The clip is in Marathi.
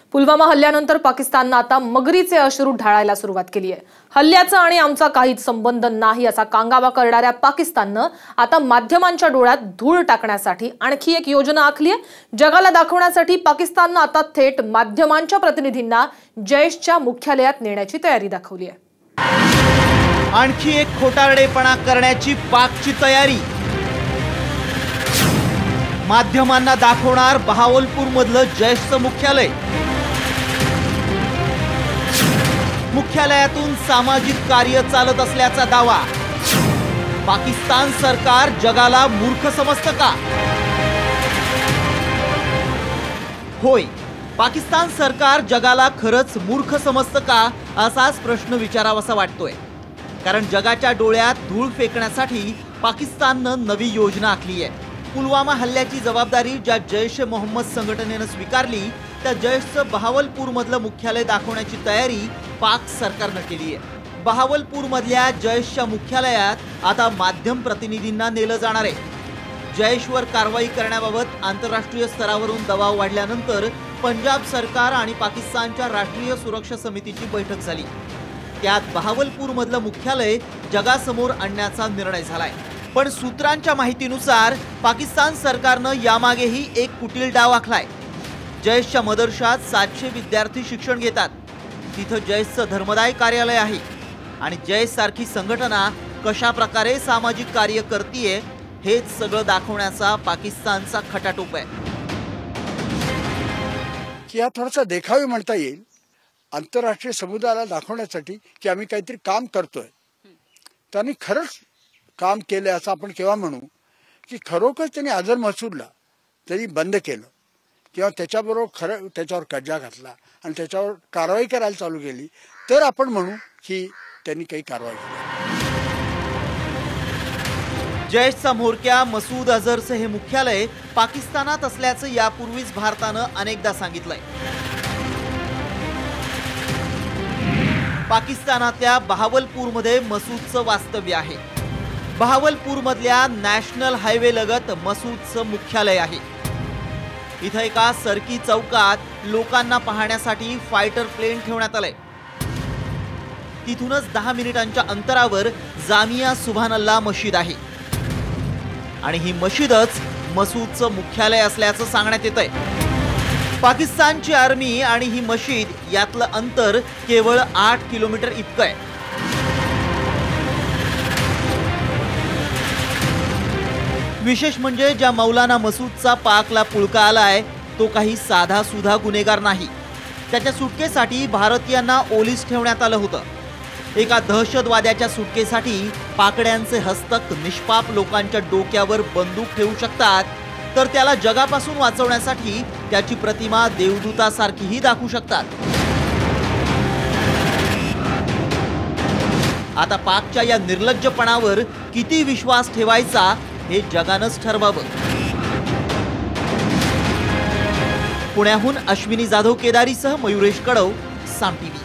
पुलवामा हल्ल्यानंतर पाकिस्तानने आता मगरीचे अश्रू ढाळायला सुरुवात केली आहे। हल्ल्याचा आणि आमचा काहीच संबंध नाही असा कांगावा करणाऱ्या पाकिस्तानने आता माध्यमांच्या डोळ्यात धूळ टाकण्यासाठी आणखी एक योजना आखली आहे। जगाला दाखवण्यासाठी पाकिस्तानने आता थेट माध्यमांच्या प्रतिनिधींना जैशच्या मुख्यालयात नेण्याची तयारी दाखवली आहे। आणखी एक खोटारडेपणा करण्याची पाकची तयारी। माध्यमांना दाखवणार बहावलपूर मधलं जैशचं मुख्यालय। मुख्यालयातून सामाजिक कार्य चालत असल्याचा दावा। पाकिस्तान सरकार जगाला मूर्ख समजतं का? होय, पाकिस्तान सरकार जगाला खरंच मूर्ख समजतं का असाच प्रश्न विचारावासा वाटतोय। कारण जगाच्या डोळ्यात धूळ फेकण्यासाठी पाकिस्ताननं नवी योजना आखली आहे। पुलवामा हल्ल्याची जबाबदारी ज्या जैश ए मोहम्मद संघटनेने स्वीकारली त्या जैशचं बहावलपूर मधलं मुख्यालय दाखवण्याची तयारी पाक सरकारने केली आहे। बहावलपूर मधल्या जैशच्या मुख्यालयात आता माध्यम प्रतिनिधींना नेलं जाणार आहे। जैशवर कारवाई करण्याबाबत आंतरराष्ट्रीय स्तरावरून दबाव वाढल्यानंतर पंजाब सरकार आणि पाकिस्तानच्या राष्ट्रीय सुरक्षा समितीची बैठक झाली। त्यात बहावलपूर मधलं मुख्यालय जगासमोर आणण्याचा निर्णय झालाय। पण सूत्रांच्या माहितीनुसार पाकिस्तान सरकारनं यामागेही एक कुटील डाव आखलाय। जैशच्या मदरशात 700 विद्यार्थी शिक्षण घेतात। तिथं जैशचं धर्मदाय कार्यालय आहे आणि जैश सारखी संघटना कशा प्रकारे सामाजिक कार्य करतीये हेच सगळं दाखवण्याचा पाकिस्तानचा खटाटोप आहे। की हा थोडासा देखावे म्हणता येईल आंतरराष्ट्रीय समुदायाला दाखवण्यासाठी की आम्ही काहीतरी काम करतोय। त्यांनी खरंच काम केले असं आपण केव्हा म्हणू की खरोखर त्यांनी अझर मसूदला तरी बंद केलं किंवा त्याच्याबरोबर खरं त्याच्यावर कब्जा घातला आणि त्याच्यावर कारवाई करायला चालू केली तर आपण म्हणू की त्यांनी काही कारवाई केली। जैशचा म्होरक्या मसूद अझरचं हे मुख्यालय पाकिस्तानात असल्याचं यापूर्वीच भारतानं अनेकदा सांगितलंय। पाकिस्तानातल्या बहावलपूरमध्ये मसूदचं वास्तव्य आहे। बहावलपूर मधल्या नॅशनल हायवे लगत मसूदचं मुख्यालय आहे। इथं एका सरकी चौकात लोकांना पाहण्यासाठी फायटर प्लेन ठेवण्यात आलंय। तिथूनच 10 मिनिटांच्या अंतरावर जामिया सुभानअल्लाह मशीद आहे आणि ही मशीदच मसूदचं मुख्यालय असल्याचं सांगण्यात येतंय। पाकिस्तानची आर्मी आणि ही मशीद यातलं अंतर केवळ 8 किलोमीटर इतकं आहे। विशेष म्हणजे ज्या मौलाना मसूदचा पाकला पुळका आलाय तो काही साधा सुधा गुन्हेगार नाही। त्याच्या सुटकेसाठी भारतीयांना ओलीस ठेवण्यात आलं होतं। एका दहशतवाद्याच्या सुटकेसाठी पाकड्यांचे हस्तक निष्पाप लोकांच्या डोक्यावर बंदूक ठेवू शकतात तर त्याला जगापासून वाचवण्यासाठी त्याची प्रतिमा देवदूतासारखीही दाखवू शकतात। आता पाकच्या या निर्लज्जपणावर किती विश्वास ठेवायचा हे जगानंच ठरवावं। पुण्याहून अश्विनी जाधव केदारीसह मयुरेश कडव, साम टीव्ही।